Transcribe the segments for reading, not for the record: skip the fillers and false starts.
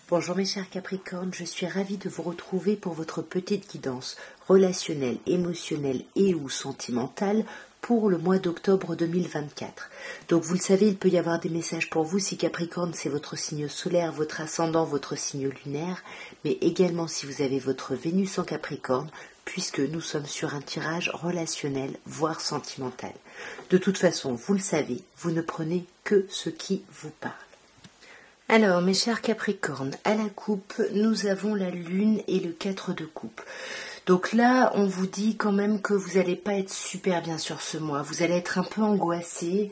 Bonjour mes chers Capricornes, je suis ravie de vous retrouver pour votre petite guidance relationnelle, émotionnelle et ou sentimentale pour le mois d'octobre 2024. Donc vous le savez, il peut y avoir des messages pour vous si Capricorne c'est votre signe solaire, votre ascendant, votre signe lunaire, mais également si vous avez votre Vénus en Capricorne, puisque nous sommes sur un tirage relationnel, voire sentimental. De toute façon, vous le savez, vous ne prenez que ce qui vous parle. Alors, mes chers Capricornes, à la coupe, nous avons la Lune et le 4 de coupe. Donc là, on vous dit quand même que vous n'allez pas être super bien sur ce mois. Vous allez être un peu angoissé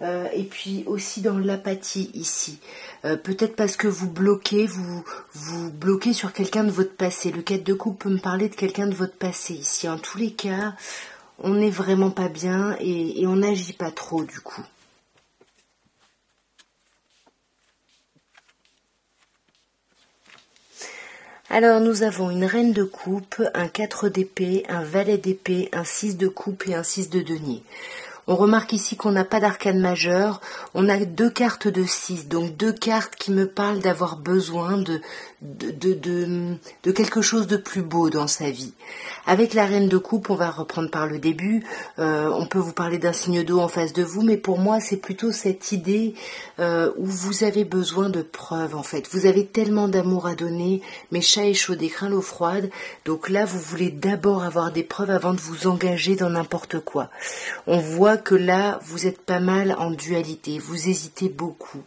et puis aussi dans l'apathie ici. Peut-être parce que vous bloquez sur quelqu'un de votre passé. Le 4 de coupe peut me parler de quelqu'un de votre passé ici. En tous les cas, on n'est vraiment pas bien et on n'agit pas trop du coup. Alors nous avons une reine de coupe, un 4 d'épée, un valet d'épée, un 6 de coupe et un 6 de denier. On remarque ici qu'on n'a pas d'arcane majeur, on a deux cartes de 6, donc deux cartes qui me parlent d'avoir besoin de quelque chose de plus beau dans sa vie. Avec la reine de coupe, on va reprendre par le début, on peut vous parler d'un signe d'eau en face de vous, mais pour moi c'est plutôt cette idée où vous avez besoin de preuves en fait. Vous avez tellement d'amour à donner, mais chat est chaud, craint l'eau froide, donc là vous voulez d'abord avoir des preuves avant de vous engager dans n'importe quoi. On voit que là, vous êtes pas mal en dualité, vous hésitez beaucoup.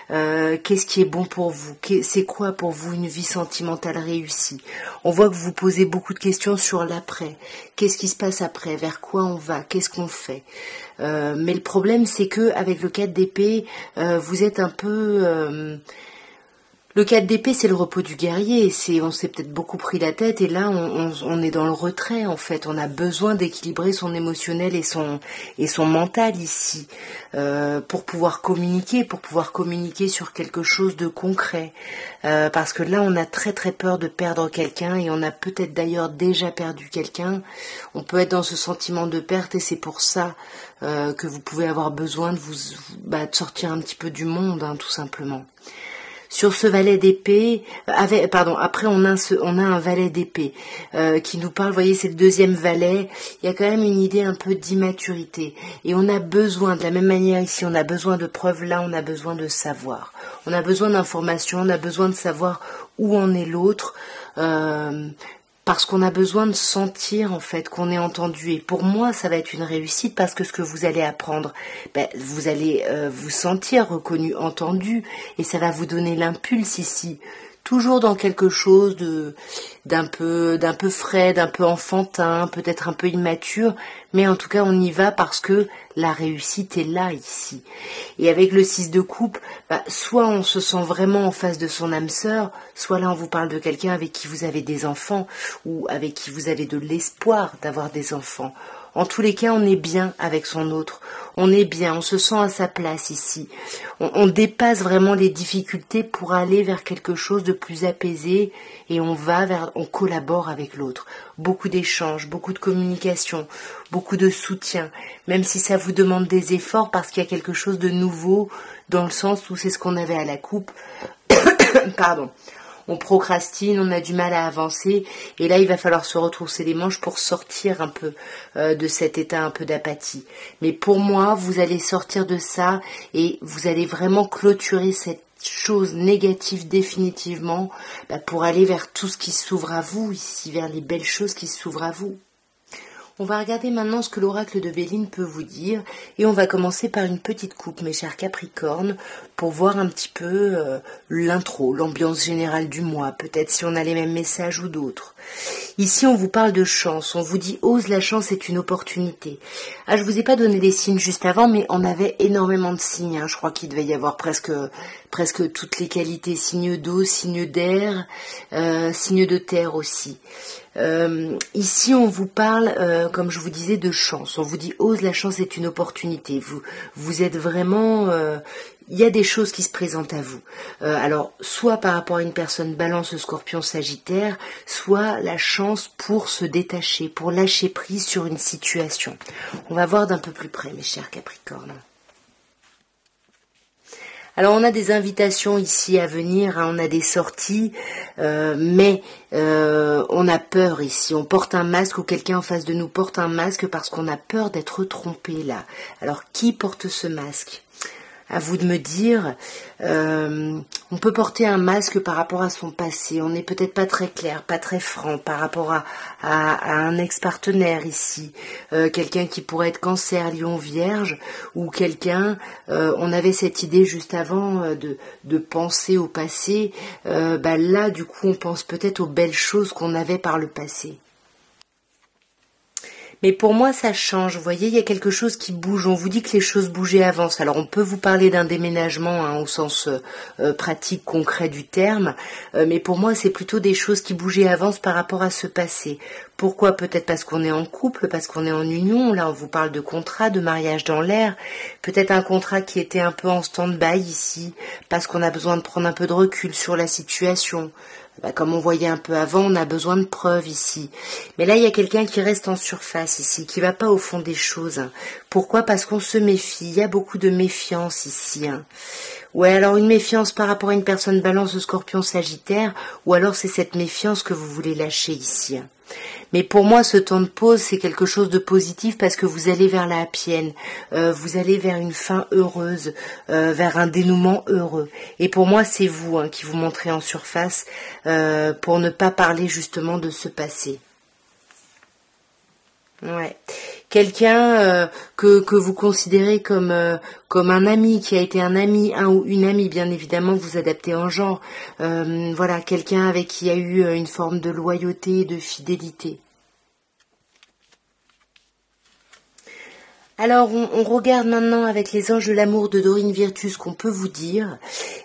Qu'est-ce qui est bon pour vous? C'est quoi pour vous une vie sentimentale réussie? On voit que vous posez beaucoup de questions sur l'après. Qu'est-ce qui se passe après? Vers quoi on va? Qu'est-ce qu'on fait? Mais le problème, c'est que avec le 4 d'épée, vous êtes un peu... Le 4 d'épée, c'est le repos du guerrier. On s'est peut-être beaucoup pris la tête et là, on est dans le retrait en fait. On a besoin d'équilibrer son émotionnel et son mental ici pour pouvoir communiquer sur quelque chose de concret. Parce que là, on a très très peur de perdre quelqu'un et on a peut-être d'ailleurs déjà perdu quelqu'un. On peut être dans ce sentiment de perte et c'est pour ça que vous pouvez avoir besoin de de sortir un petit peu du monde, hein, tout simplement. Sur ce valet d'épée, après on a un valet d'épée qui nous parle, vous voyez, c'est le deuxième valet, il y a quand même une idée un peu d'immaturité. Et on a besoin, de la même manière ici, on a besoin de preuves, là on a besoin de savoir. On a besoin d'informations, on a besoin de savoir où en est l'autre, parce qu'on a besoin de sentir en fait qu'on est entendu. Et pour moi, ça va être une réussite parce que ce que vous allez apprendre, vous allez vous sentir reconnu, entendu, et ça va vous donner l'impulse ici. Toujours dans quelque chose d'un peu frais, d'un peu enfantin, peut-être un peu immature, mais en tout cas on y va parce que la réussite est là ici. Et avec le 6 de coupe, soit on se sent vraiment en face de son âme sœur, soit là on vous parle de quelqu'un avec qui vous avez des enfants ou avec qui vous avez de l'espoir d'avoir des enfants. En tous les cas, on est bien avec son autre. On est bien, on se sent à sa place ici. On dépasse vraiment les difficultés pour aller vers quelque chose de plus apaisé et on collabore avec l'autre. Beaucoup d'échanges, beaucoup de communication, beaucoup de soutien, même si ça vous demande des efforts parce qu'il y a quelque chose de nouveau dans le sens où c'est ce qu'on avait à la coupe. Pardon. On procrastine, on a du mal à avancer et là il va falloir se retrousser les manches pour sortir un peu de cet état un peu d'apathie. Mais pour moi, vous allez sortir de ça et vous allez vraiment clôturer cette chose négative définitivement pour aller vers tout ce qui s'ouvre à vous ici, vers les belles choses qui s'ouvrent à vous. On va regarder maintenant ce que l'oracle de Béline peut vous dire et on va commencer par une petite coupe, mes chers Capricornes, pour voir un petit peu l'intro, l'ambiance générale du mois, peut-être si on a les mêmes messages ou d'autres. Ici, on vous parle de chance, on vous dit « ose, la chance est une opportunité ». Ah, je vous ai pas donné les signes juste avant, mais on avait énormément de signes, hein. Je crois qu'il devait y avoir presque toutes les qualités, signes d'eau, signes d'air, signes de terre aussi. Ici, on vous parle, comme je vous disais, de chance. On vous dit « ose, la chance est une opportunité ». Vous êtes vraiment... il y a des choses qui se présentent à vous. Alors, soit par rapport à une personne balance, scorpion, sagittaire, soit la chance pour se détacher, pour lâcher prise sur une situation. On va voir d'un peu plus près, mes chers Capricornes. Alors on a des invitations ici à venir, hein, on a des sorties, mais on a peur ici. On porte un masque ou quelqu'un en face de nous porte un masque parce qu'on a peur d'être trompé là. Alors qui porte ce masque ? À vous de me dire, on peut porter un masque par rapport à son passé. On n'est peut-être pas très clair, pas très franc par rapport à un ex-partenaire ici. Quelqu'un qui pourrait être Cancer, Lion, Vierge, ou quelqu'un, on avait cette idée juste avant de penser au passé. Là, du coup, on pense peut-être aux belles choses qu'on avait par le passé. Mais pour moi, ça change. Vous voyez, il y a quelque chose qui bouge. On vous dit que les choses bougeaient avant. Alors, on peut vous parler d'un déménagement hein, au sens pratique, concret du terme. Mais pour moi, c'est plutôt des choses qui bougeaient avant par rapport à ce passé. Pourquoi ? Peut-être parce qu'on est en couple, parce qu'on est en union. Là, on vous parle de contrat, de mariage dans l'air. Peut-être un contrat qui était un peu en stand-by ici, parce qu'on a besoin de prendre un peu de recul sur la situation. Comme on voyait un peu avant, on a besoin de preuves ici. Mais là, il y a quelqu'un qui reste en surface ici, qui va pas au fond des choses. Pourquoi ? Parce qu'on se méfie. Il y a beaucoup de méfiance ici. Ouais, alors une méfiance par rapport à une personne Balance, Scorpion, Sagittaire, ou alors c'est cette méfiance que vous voulez lâcher ici. Mais pour moi, ce temps de pause, c'est quelque chose de positif parce que vous allez vers la happy end, vous allez vers une fin heureuse, vers un dénouement heureux. Et pour moi, c'est vous qui vous montrez en surface pour ne pas parler justement de ce passé. Ouais. Quelqu'un que vous considérez comme un ami, qui a été un ami, un ou une amie, bien évidemment, vous adaptez en genre. Voilà, quelqu'un avec qui il y a eu une forme de loyauté, de fidélité. Alors, on regarde maintenant avec les anges de l'amour de Dorine Virtus ce qu'on peut vous dire.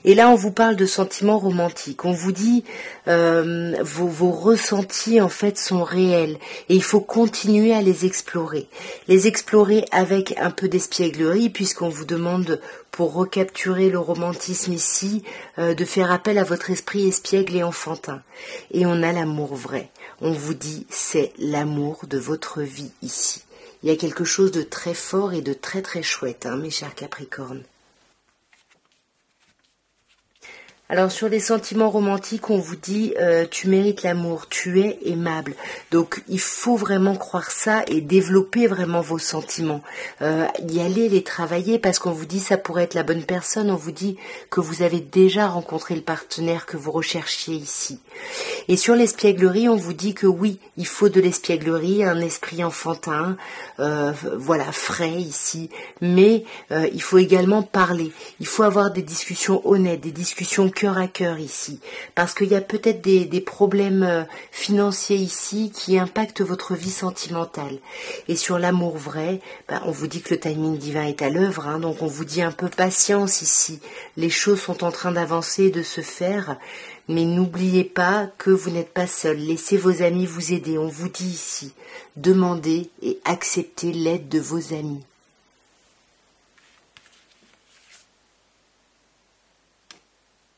Et là, on vous parle de sentiments romantiques. On vous dit vos ressentis, en fait, sont réels. Et il faut continuer à les explorer. Les explorer avec un peu d'espièglerie, puisqu'on vous demande, pour recapturer le romantisme ici, de faire appel à votre esprit espiègle et enfantin. Et on a l'amour vrai. On vous dit, c'est l'amour de votre vie ici. Il y a quelque chose de très fort et de très très chouette, mes chers Capricornes. Alors sur les sentiments romantiques, on vous dit tu mérites l'amour, tu es aimable. Donc il faut vraiment croire ça et développer vraiment vos sentiments. Y aller, les travailler parce qu'on vous dit ça pourrait être la bonne personne. On vous dit que vous avez déjà rencontré le partenaire que vous recherchiez ici. Et sur l'espièglerie, on vous dit que oui, il faut de l'espièglerie, un esprit enfantin, frais ici. Mais il faut également parler. Il faut avoir des discussions honnêtes, des discussions cœur à cœur ici, parce qu'il y a peut-être des problèmes financiers ici qui impactent votre vie sentimentale. Et sur l'amour vrai, on vous dit que le timing divin est à l'œuvre, donc on vous dit un peu patience ici. Les choses sont en train d'avancer et de se faire, mais n'oubliez pas que vous n'êtes pas seul. Laissez vos amis vous aider. On vous dit ici, demandez et acceptez l'aide de vos amis.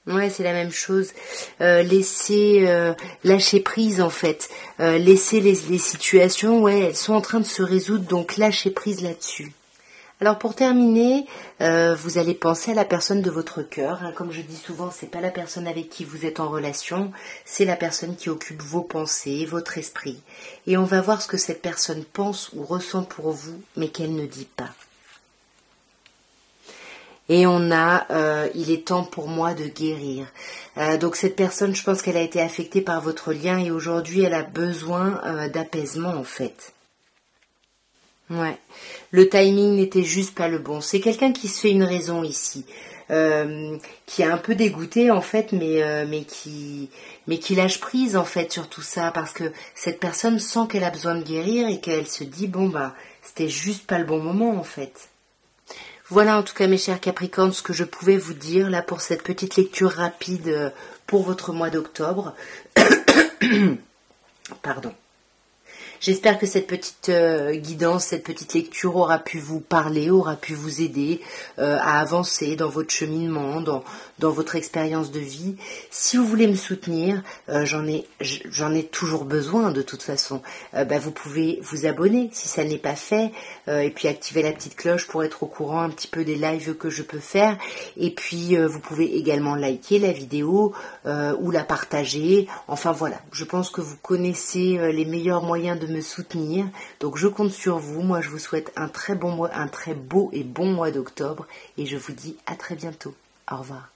Ouais, c'est la même chose. Laissez lâcher prise en fait. Laissez les situations, ouais, elles sont en train de se résoudre, donc lâchez prise là-dessus. Alors pour terminer, vous allez penser à la personne de votre cœur. Comme je dis souvent, c'est pas la personne avec qui vous êtes en relation, c'est la personne qui occupe vos pensées, votre esprit. Et on va voir ce que cette personne pense ou ressent pour vous, mais qu'elle ne dit pas. Et on a, il est temps pour moi de guérir. Donc cette personne, je pense qu'elle a été affectée par votre lien et aujourd'hui elle a besoin d'apaisement en fait. Ouais, le timing n'était juste pas le bon. C'est quelqu'un qui se fait une raison ici, qui est un peu dégoûté en fait, mais qui lâche prise en fait sur tout ça parce que cette personne sent qu'elle a besoin de guérir et qu'elle se dit c'était juste pas le bon moment en fait. Voilà en tout cas mes chers Capricornes ce que je pouvais vous dire là pour cette petite lecture rapide pour votre mois d'octobre. Pardon. J'espère que cette petite guidance, cette petite lecture aura pu vous parler, aura pu vous aider à avancer dans votre cheminement, dans votre expérience de vie. Si vous voulez me soutenir, j'en ai toujours besoin de toute façon. Vous pouvez vous abonner si ça n'est pas fait, et puis activer la petite cloche pour être au courant un petit peu des lives que je peux faire. Et puis vous pouvez également liker la vidéo ou la partager. Enfin voilà, je pense que vous connaissez les meilleurs moyens de me soutenir. Donc je compte sur vous. Moi je vous souhaite un très beau et bon mois d'octobre et je vous dis à très bientôt. Au revoir.